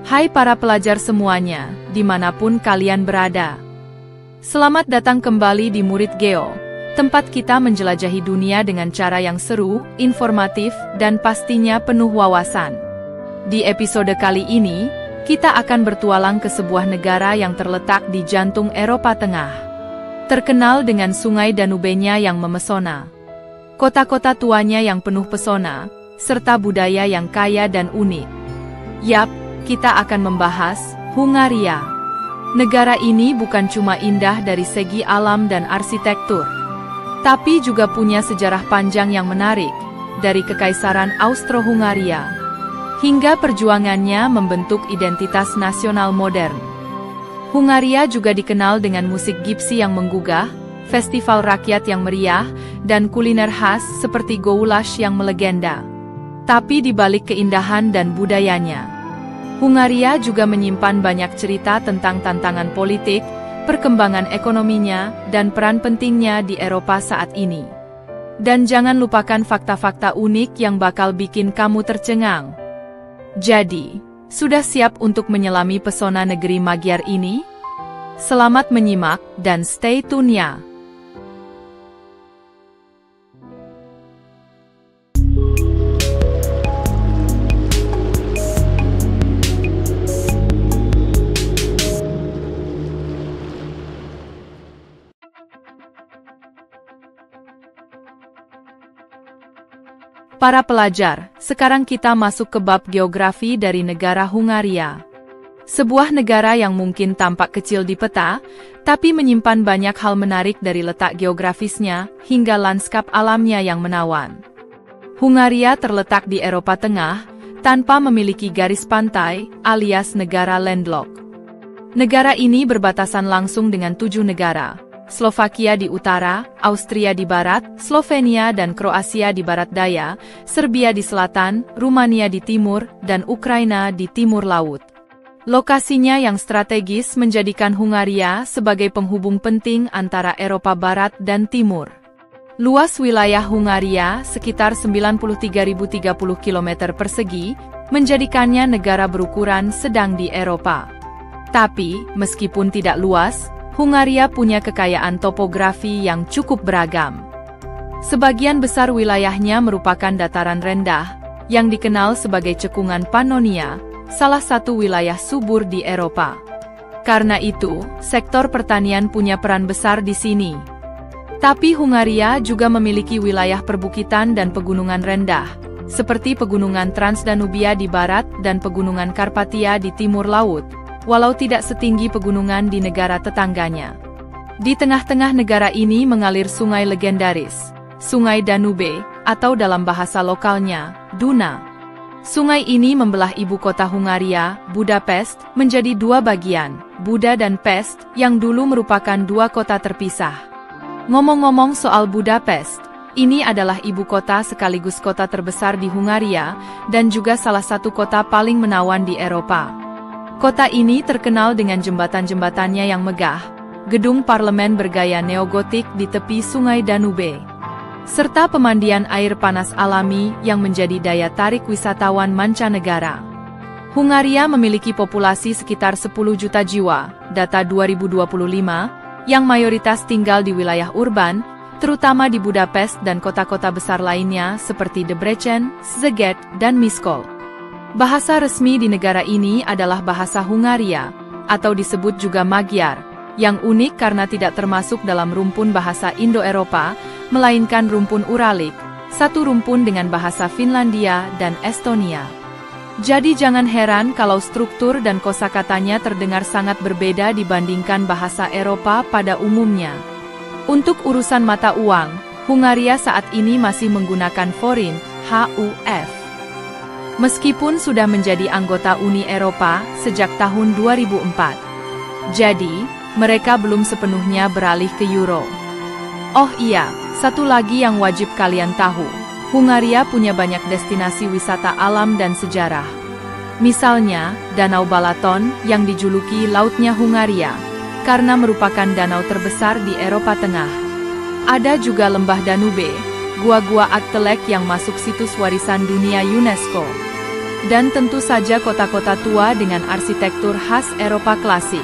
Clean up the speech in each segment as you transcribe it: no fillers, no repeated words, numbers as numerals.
Hai para pelajar semuanya, dimanapun kalian berada. Selamat datang kembali di Murid Geo, tempat kita menjelajahi dunia dengan cara yang seru, informatif, dan pastinya penuh wawasan. Di episode kali ini, kita akan bertualang ke sebuah negara yang terletak di jantung Eropa Tengah. Terkenal dengan sungai Danube-nya yang memesona, kota-kota tuanya yang penuh pesona, serta budaya yang kaya dan unik. Yap, kita akan membahas Hungaria. Negara ini bukan cuma indah dari segi alam dan arsitektur, tapi juga punya sejarah panjang yang menarik, dari Kekaisaran Austro-Hungaria hingga perjuangannya membentuk identitas nasional modern. Hungaria juga dikenal dengan musik gipsi yang menggugah, festival rakyat yang meriah, dan kuliner khas seperti goulash yang melegenda. Tapi di balik keindahan dan budayanya, Hungaria juga menyimpan banyak cerita tentang tantangan politik, perkembangan ekonominya, dan peran pentingnya di Eropa saat ini. Dan jangan lupakan fakta-fakta unik yang bakal bikin kamu tercengang. Jadi, sudah siap untuk menyelami pesona negeri Magyar ini? Selamat menyimak dan stay tune ya! Para pelajar, sekarang kita masuk ke bab geografi dari negara Hungaria. Sebuah negara yang mungkin tampak kecil di peta, tapi menyimpan banyak hal menarik dari letak geografisnya hingga lanskap alamnya yang menawan. Hungaria terletak di Eropa Tengah, tanpa memiliki garis pantai, alias negara landlocked. Negara ini berbatasan langsung dengan 7 negara. Slovakia di utara, Austria di barat, Slovenia dan Kroasia di barat daya, Serbia di selatan, Rumania di timur, dan Ukraina di timur laut. Lokasinya yang strategis menjadikan Hungaria sebagai penghubung penting antara Eropa Barat dan Timur. Luas wilayah Hungaria sekitar 93.030 km persegi, menjadikannya negara berukuran sedang di Eropa. Tapi, meskipun tidak luas, Hungaria punya kekayaan topografi yang cukup beragam. Sebagian besar wilayahnya merupakan dataran rendah, yang dikenal sebagai cekungan Pannonia, salah satu wilayah subur di Eropa. Karena itu, sektor pertanian punya peran besar di sini. Tapi Hungaria juga memiliki wilayah perbukitan dan pegunungan rendah, seperti pegunungan Transdanubia di barat dan pegunungan Karpatia di timur laut, walau tidak setinggi pegunungan di negara tetangganya. Di tengah-tengah negara ini mengalir sungai legendaris, Sungai Danube, atau dalam bahasa lokalnya, Duna. Sungai ini membelah ibu kota Hungaria, Budapest, menjadi 2 bagian, Buda dan Pest, yang dulu merupakan 2 kota terpisah. Ngomong-ngomong soal Budapest, ini adalah ibu kota sekaligus kota terbesar di Hungaria, dan juga salah satu kota paling menawan di Eropa. Kota ini terkenal dengan jembatan-jembatannya yang megah, gedung parlemen bergaya neogotik di tepi sungai Danube, serta pemandian air panas alami yang menjadi daya tarik wisatawan mancanegara. Hungaria memiliki populasi sekitar 10 juta jiwa, data 2025, yang mayoritas tinggal di wilayah urban, terutama di Budapest dan kota-kota besar lainnya seperti Debrecen, Szeged, dan Miskolc. Bahasa resmi di negara ini adalah bahasa Hungaria, atau disebut juga Magyar, yang unik karena tidak termasuk dalam rumpun bahasa Indo-Eropa, melainkan rumpun Uralik, satu rumpun dengan bahasa Finlandia dan Estonia. Jadi jangan heran kalau struktur dan kosakatanya terdengar sangat berbeda dibandingkan bahasa Eropa pada umumnya. Untuk urusan mata uang, Hungaria saat ini masih menggunakan forint, HUF. Meskipun sudah menjadi anggota Uni Eropa sejak tahun 2004. Jadi, mereka belum sepenuhnya beralih ke euro. Oh iya, satu lagi yang wajib kalian tahu. Hungaria punya banyak destinasi wisata alam dan sejarah. Misalnya, Danau Balaton yang dijuluki Lautnya Hungaria, karena merupakan danau terbesar di Eropa Tengah. Ada juga Lembah Danube, gua-gua Aktelek yang masuk situs warisan dunia UNESCO. dan tentu saja kota-kota tua dengan arsitektur khas Eropa klasik.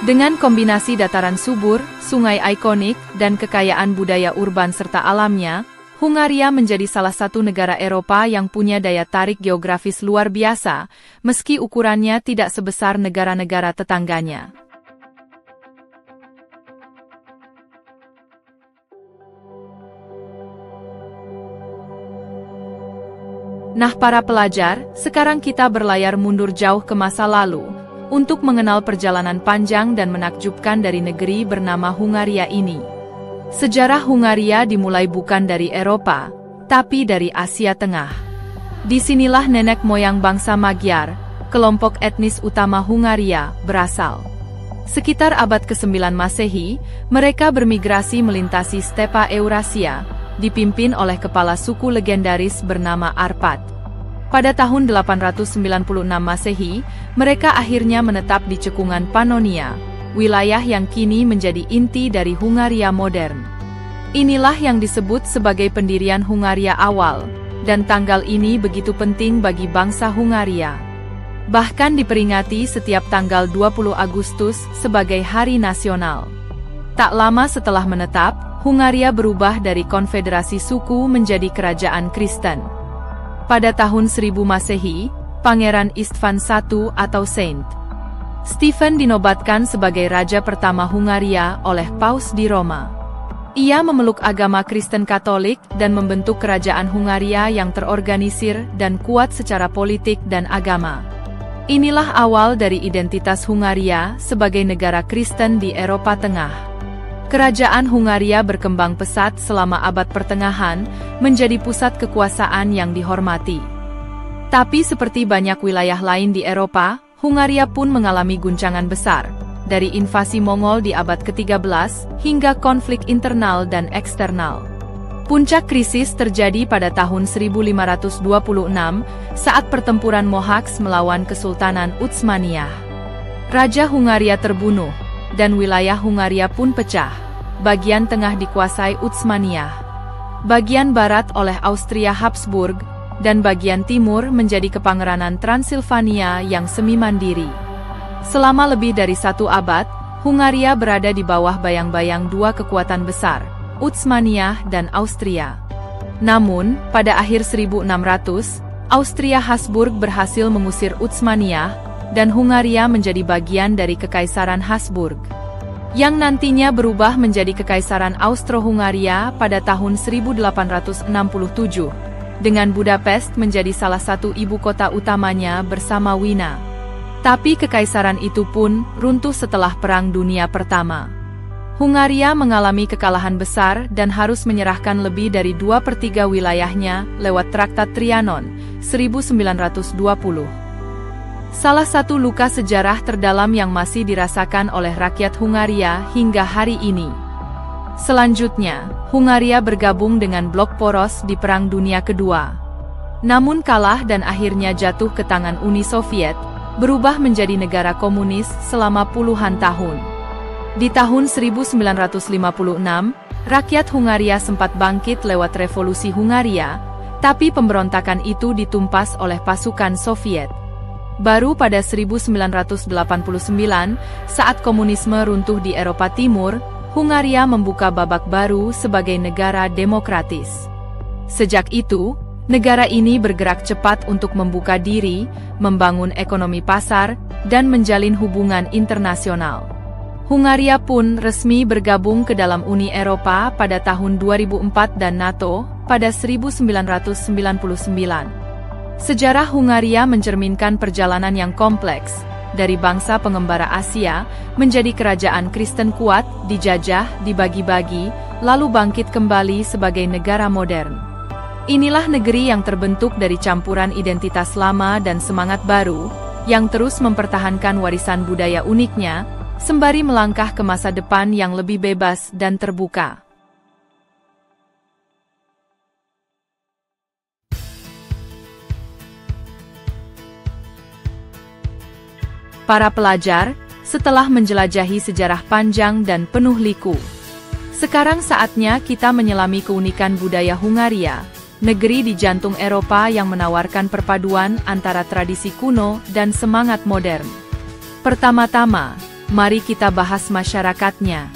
Dengan kombinasi dataran subur, sungai ikonik, dan kekayaan budaya urban serta alamnya, Hungaria menjadi salah satu negara Eropa yang punya daya tarik geografis luar biasa, meski ukurannya tidak sebesar negara-negara tetangganya. Nah para pelajar, sekarang kita berlayar mundur jauh ke masa lalu, untuk mengenal perjalanan panjang dan menakjubkan dari negeri bernama Hungaria ini. Sejarah Hungaria dimulai bukan dari Eropa, tapi dari Asia Tengah. Disinilah nenek moyang bangsa Magyar, kelompok etnis utama Hungaria, berasal. Sekitar abad ke-9 Masehi, mereka bermigrasi melintasi stepa Eurasia, dipimpin oleh kepala suku legendaris bernama Arpad. Pada tahun 896 Masehi, mereka akhirnya menetap di cekungan Pannonia, wilayah yang kini menjadi inti dari Hungaria modern. Inilah yang disebut sebagai pendirian Hungaria awal, dan tanggal ini begitu penting bagi bangsa Hungaria. Bahkan diperingati setiap tanggal 20 Agustus sebagai hari nasional. Tak lama setelah menetap, Hungaria berubah dari konfederasi suku menjadi kerajaan Kristen. Pada tahun 1000 Masehi, Pangeran Istvan I atau Saint Stephen dinobatkan sebagai raja pertama Hungaria oleh Paus di Roma. Ia memeluk agama Kristen Katolik dan membentuk kerajaan Hungaria yang terorganisir dan kuat secara politik dan agama. Inilah awal dari identitas Hungaria sebagai negara Kristen di Eropa Tengah. Kerajaan Hungaria berkembang pesat selama abad pertengahan, menjadi pusat kekuasaan yang dihormati. Tapi seperti banyak wilayah lain di Eropa, Hungaria pun mengalami guncangan besar, dari invasi Mongol di abad ke-13, hingga konflik internal dan eksternal. Puncak krisis terjadi pada tahun 1526, saat pertempuran Mohacs melawan Kesultanan Utsmaniyah. Raja Hungaria terbunuh, dan wilayah Hungaria pun pecah. Bagian tengah dikuasai Utsmaniyah, bagian barat oleh Austria Habsburg, dan bagian timur menjadi Kepangeranan Transilvania yang semi-mandiri. Selama lebih dari 1 abad, Hungaria berada di bawah bayang-bayang dua kekuatan besar, Utsmaniyah dan Austria. Namun, pada akhir 1600, Austria Habsburg berhasil mengusir Utsmaniyah, dan Hungaria menjadi bagian dari Kekaisaran Habsburg, yang nantinya berubah menjadi Kekaisaran Austro-Hungaria pada tahun 1867, dengan Budapest menjadi salah satu ibu kota utamanya bersama Wina. Tapi kekaisaran itu pun runtuh setelah Perang Dunia Pertama. Hungaria mengalami kekalahan besar dan harus menyerahkan lebih dari 2/3 wilayahnya lewat Traktat Trianon, 1920. Salah satu luka sejarah terdalam yang masih dirasakan oleh rakyat Hungaria hingga hari ini. Selanjutnya, Hungaria bergabung dengan blok poros di Perang Dunia Kedua. Namun kalah dan akhirnya jatuh ke tangan Uni Soviet, berubah menjadi negara komunis selama puluhan tahun. Di tahun 1956, rakyat Hungaria sempat bangkit lewat revolusi Hungaria, tapi pemberontakan itu ditumpas oleh pasukan Soviet. Baru pada 1989, saat komunisme runtuh di Eropa Timur, Hungaria membuka babak baru sebagai negara demokratis. Sejak itu, negara ini bergerak cepat untuk membuka diri, membangun ekonomi pasar, dan menjalin hubungan internasional. Hungaria pun resmi bergabung ke dalam Uni Eropa pada tahun 2004 dan NATO pada 1999. Sejarah Hungaria mencerminkan perjalanan yang kompleks, dari bangsa pengembara Asia, menjadi kerajaan Kristen kuat, dijajah, dibagi-bagi, lalu bangkit kembali sebagai negara modern. Inilah negeri yang terbentuk dari campuran identitas lama dan semangat baru, yang terus mempertahankan warisan budaya uniknya, sembari melangkah ke masa depan yang lebih bebas dan terbuka. Para pelajar, setelah menjelajahi sejarah panjang dan penuh liku, sekarang saatnya kita menyelami keunikan budaya Hungaria, negeri di jantung Eropa yang menawarkan perpaduan antara tradisi kuno dan semangat modern. Pertama-tama, mari kita bahas masyarakatnya.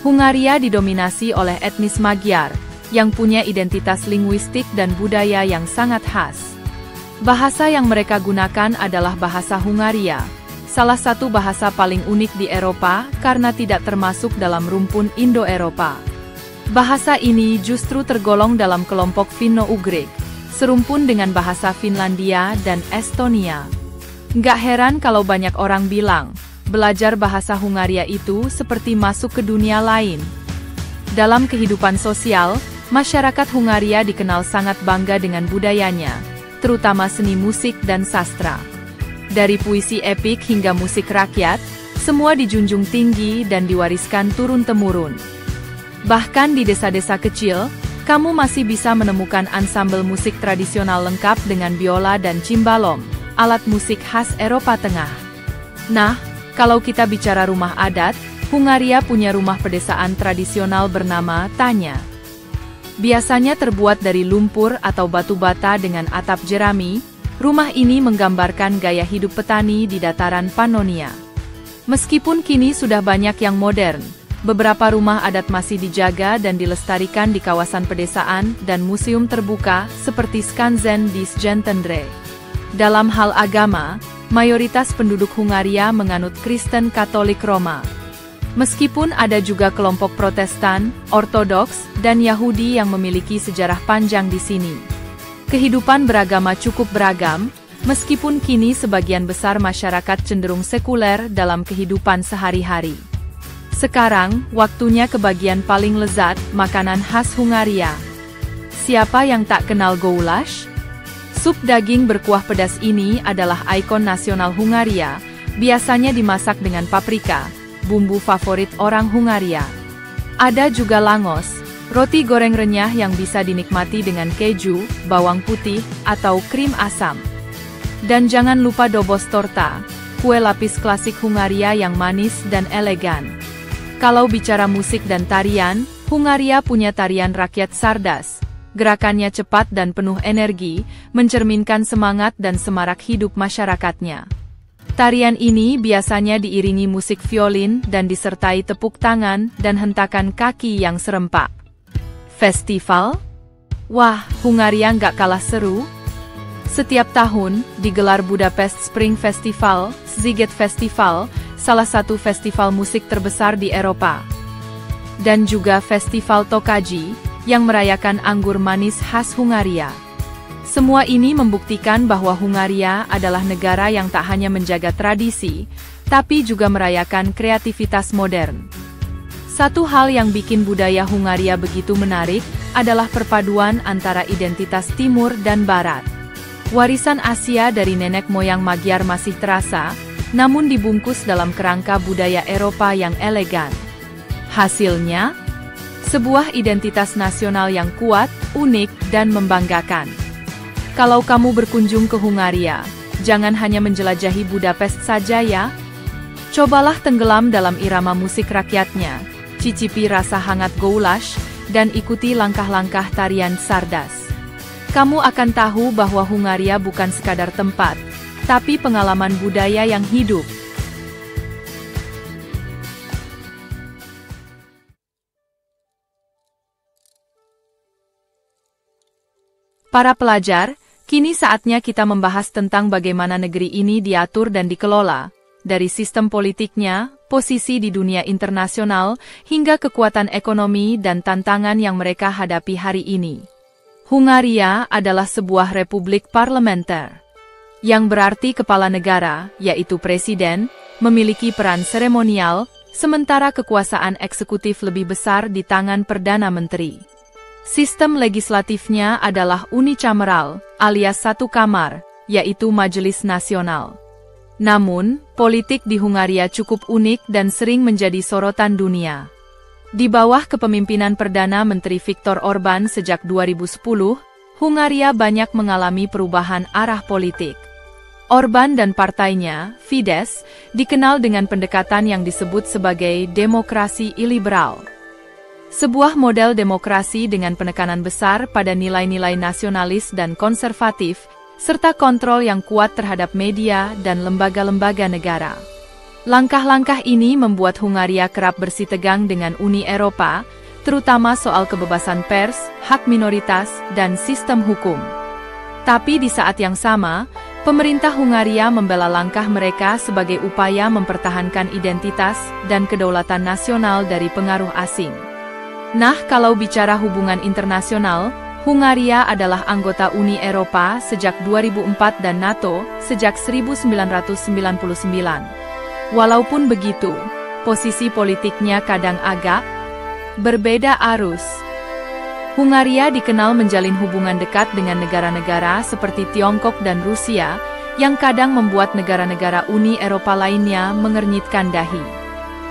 Hungaria didominasi oleh etnis Magyar, yang punya identitas linguistik dan budaya yang sangat khas. Bahasa yang mereka gunakan adalah bahasa Hungaria, salah satu bahasa paling unik di Eropa karena tidak termasuk dalam rumpun Indo-Eropa. Bahasa ini justru tergolong dalam kelompok Finno-Ugric, serumpun dengan bahasa Finlandia dan Estonia. Nggak heran kalau banyak orang bilang, belajar bahasa Hungaria itu seperti masuk ke dunia lain. Dalam kehidupan sosial, masyarakat Hungaria dikenal sangat bangga dengan budayanya, terutama seni musik dan sastra. Dari puisi epik hingga musik rakyat, semua dijunjung tinggi dan diwariskan turun-temurun. Bahkan di desa-desa kecil, kamu masih bisa menemukan ansambel musik tradisional lengkap dengan biola dan cimbalom, alat musik khas Eropa Tengah. Nah, kalau kita bicara rumah adat, Hungaria punya rumah pedesaan tradisional bernama Tanya. Biasanya terbuat dari lumpur atau batu bata dengan atap jerami, rumah ini menggambarkan gaya hidup petani di dataran Pannonia. Meskipun kini sudah banyak yang modern, beberapa rumah adat masih dijaga dan dilestarikan di kawasan pedesaan dan museum terbuka seperti Skansen di Szentendre. Dalam hal agama, mayoritas penduduk Hungaria menganut Kristen Katolik Roma. Meskipun ada juga kelompok Protestan, Ortodoks, dan Yahudi yang memiliki sejarah panjang di sini. Kehidupan beragama cukup beragam, meskipun kini sebagian besar masyarakat cenderung sekuler dalam kehidupan sehari-hari. Sekarang, waktunya ke bagian paling lezat, makanan khas Hungaria. Siapa yang tak kenal goulash? Sup daging berkuah pedas ini adalah ikon nasional Hungaria, biasanya dimasak dengan paprika, bumbu favorit orang Hungaria. Ada juga langos, roti goreng renyah yang bisa dinikmati dengan keju, bawang putih, atau krim asam. Dan jangan lupa dobos torta, kue lapis klasik Hungaria yang manis dan elegan. Kalau bicara musik dan tarian, Hungaria punya tarian rakyat Sardas. Gerakannya cepat dan penuh energi, mencerminkan semangat dan semarak hidup masyarakatnya. Tarian ini biasanya diiringi musik violin dan disertai tepuk tangan dan hentakan kaki yang serempak. Festival? Wah, Hungaria nggak kalah seru. Setiap tahun, digelar Budapest Spring Festival, Sziget Festival, salah satu festival musik terbesar di Eropa. Dan juga Festival Tokaji, yang merayakan anggur manis khas Hungaria. Semua ini membuktikan bahwa Hungaria adalah negara yang tak hanya menjaga tradisi, tapi juga merayakan kreativitas modern. Satu hal yang bikin budaya Hungaria begitu menarik, adalah perpaduan antara identitas Timur dan Barat. Warisan Asia dari nenek moyang Magyar masih terasa, namun dibungkus dalam kerangka budaya Eropa yang elegan. Hasilnya, sebuah identitas nasional yang kuat, unik, dan membanggakan. Kalau kamu berkunjung ke Hungaria, jangan hanya menjelajahi Budapest saja ya. Cobalah tenggelam dalam irama musik rakyatnya, cicipi rasa hangat goulash, dan ikuti langkah-langkah tarian Sardas. Kamu akan tahu bahwa Hungaria bukan sekadar tempat, tapi pengalaman budaya yang hidup. Para pelajar, kini saatnya kita membahas tentang bagaimana negeri ini diatur dan dikelola, dari sistem politiknya, posisi di dunia internasional, hingga kekuatan ekonomi dan tantangan yang mereka hadapi hari ini. Hungaria adalah sebuah republik parlementer, yang berarti kepala negara, yaitu presiden, memiliki peran seremonial, sementara kekuasaan eksekutif lebih besar di tangan Perdana Menteri. Sistem legislatifnya adalah unicameral, alias satu kamar, yaitu Majelis Nasional. Namun, politik di Hungaria cukup unik dan sering menjadi sorotan dunia. Di bawah kepemimpinan Perdana Menteri Viktor Orbán sejak 2010, Hungaria banyak mengalami perubahan arah politik. Orbán dan partainya, Fidesz, dikenal dengan pendekatan yang disebut sebagai demokrasi iliberal. Sebuah model demokrasi dengan penekanan besar pada nilai-nilai nasionalis dan konservatif, serta kontrol yang kuat terhadap media dan lembaga-lembaga negara. Langkah-langkah ini membuat Hungaria kerap bersitegang dengan Uni Eropa, terutama soal kebebasan pers, hak minoritas, dan sistem hukum. Tapi di saat yang sama, pemerintah Hungaria membela langkah mereka sebagai upaya mempertahankan identitas dan kedaulatan nasional dari pengaruh asing. Nah, kalau bicara hubungan internasional, Hungaria adalah anggota Uni Eropa sejak 2004 dan NATO sejak 1999. Walaupun begitu, posisi politiknya kadang agak berbeda arus. Hungaria dikenal menjalin hubungan dekat dengan negara-negara seperti Tiongkok dan Rusia, yang kadang membuat negara-negara Uni Eropa lainnya mengernyitkan dahi.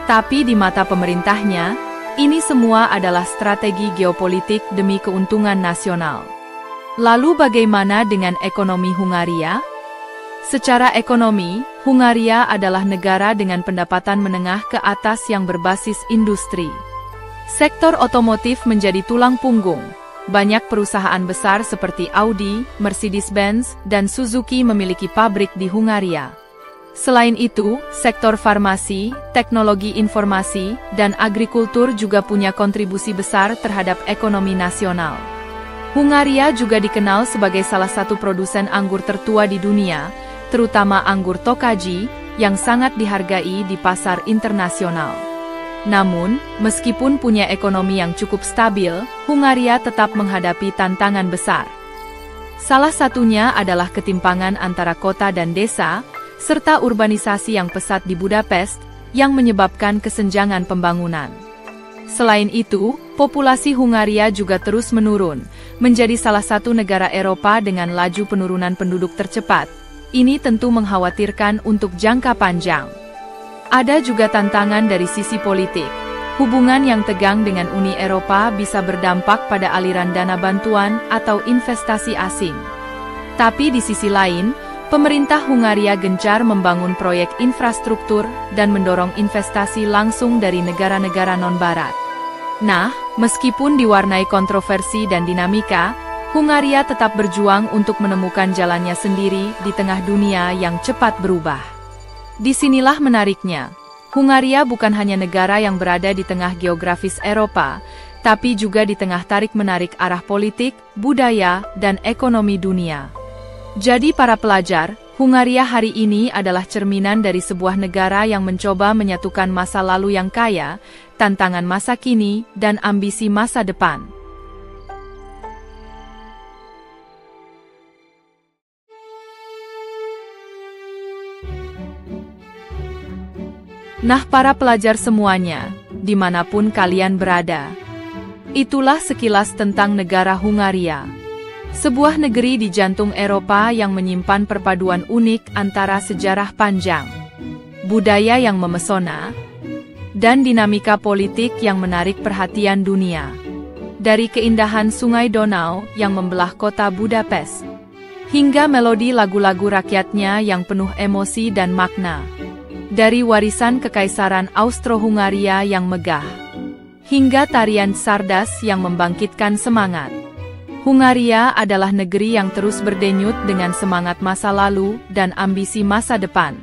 Tapi di mata pemerintahnya, ini semua adalah strategi geopolitik demi keuntungan nasional. Lalu bagaimana dengan ekonomi Hungaria? Secara ekonomi, Hungaria adalah negara dengan pendapatan menengah ke atas yang berbasis industri. Sektor otomotif menjadi tulang punggung. Banyak perusahaan besar seperti Audi, Mercedes-Benz, dan Suzuki memiliki pabrik di Hungaria. Selain itu, sektor farmasi, teknologi informasi, dan agrikultur juga punya kontribusi besar terhadap ekonomi nasional. Hungaria juga dikenal sebagai salah satu produsen anggur tertua di dunia, terutama anggur Tokaji, yang sangat dihargai di pasar internasional. Namun, meskipun punya ekonomi yang cukup stabil, Hungaria tetap menghadapi tantangan besar. Salah satunya adalah ketimpangan antara kota dan desa, serta urbanisasi yang pesat di Budapest, yang menyebabkan kesenjangan pembangunan. Selain itu, populasi Hungaria juga terus menurun, menjadi salah satu negara Eropa dengan laju penurunan penduduk tercepat. Ini tentu mengkhawatirkan untuk jangka panjang. Ada juga tantangan dari sisi politik. Hubungan yang tegang dengan Uni Eropa bisa berdampak pada aliran dana bantuan atau investasi asing. Tapi di sisi lain, pemerintah Hungaria gencar membangun proyek infrastruktur dan mendorong investasi langsung dari negara-negara non-Barat. Nah, meskipun diwarnai kontroversi dan dinamika, Hungaria tetap berjuang untuk menemukan jalannya sendiri di tengah dunia yang cepat berubah. Disinilah menariknya, Hungaria bukan hanya negara yang berada di tengah geografis Eropa, tapi juga di tengah tarik-menarik arah politik, budaya, dan ekonomi dunia. Jadi para pelajar, Hungaria hari ini adalah cerminan dari sebuah negara yang mencoba menyatukan masa lalu yang kaya, tantangan masa kini, dan ambisi masa depan. Nah para pelajar semuanya, dimanapun kalian berada, itulah sekilas tentang negara Hungaria. Sebuah negeri di jantung Eropa yang menyimpan perpaduan unik antara sejarah panjang, budaya yang memesona, dan dinamika politik yang menarik perhatian dunia. Dari keindahan sungai Donau yang membelah kota Budapest, hingga melodi lagu-lagu rakyatnya yang penuh emosi dan makna. Dari warisan kekaisaran Austro-Hungaria yang megah, hingga tarian Czardas yang membangkitkan semangat. Hungaria adalah negeri yang terus berdenyut dengan semangat masa lalu dan ambisi masa depan.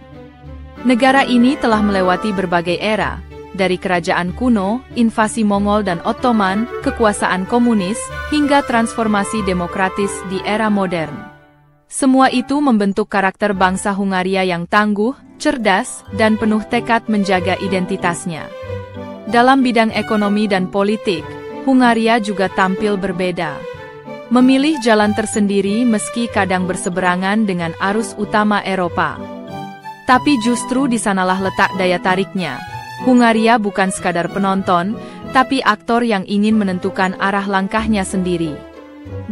Negara ini telah melewati berbagai era, dari kerajaan kuno, invasi Mongol dan Ottoman, kekuasaan komunis, hingga transformasi demokratis di era modern. Semua itu membentuk karakter bangsa Hungaria yang tangguh, cerdas, dan penuh tekad menjaga identitasnya. Dalam bidang ekonomi dan politik, Hungaria juga tampil berbeda. Memilih jalan tersendiri meski kadang berseberangan dengan arus utama Eropa. Tapi justru di sanalah letak daya tariknya. Hungaria bukan sekadar penonton, tapi aktor yang ingin menentukan arah langkahnya sendiri.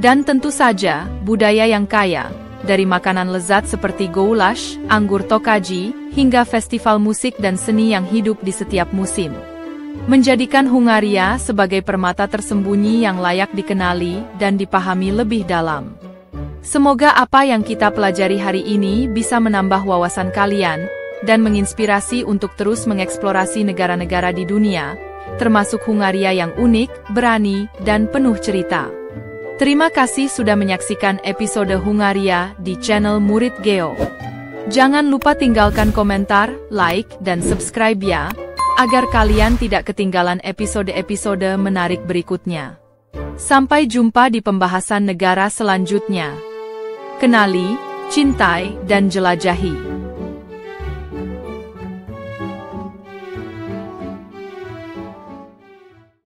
Dan tentu saja, budaya yang kaya, dari makanan lezat seperti goulash, anggur Tokaji, hingga festival musik dan seni yang hidup di setiap musim, menjadikan Hungaria sebagai permata tersembunyi yang layak dikenali dan dipahami lebih dalam. Semoga apa yang kita pelajari hari ini bisa menambah wawasan kalian, dan menginspirasi untuk terus mengeksplorasi negara-negara di dunia, termasuk Hungaria yang unik, berani, dan penuh cerita. Terima kasih sudah menyaksikan episode Hungaria di channel Murid Geo. Jangan lupa tinggalkan komentar, like, dan subscribe ya, agar kalian tidak ketinggalan episode-episode menarik berikutnya. Sampai jumpa di pembahasan negara selanjutnya. Kenali, cintai, dan jelajahi.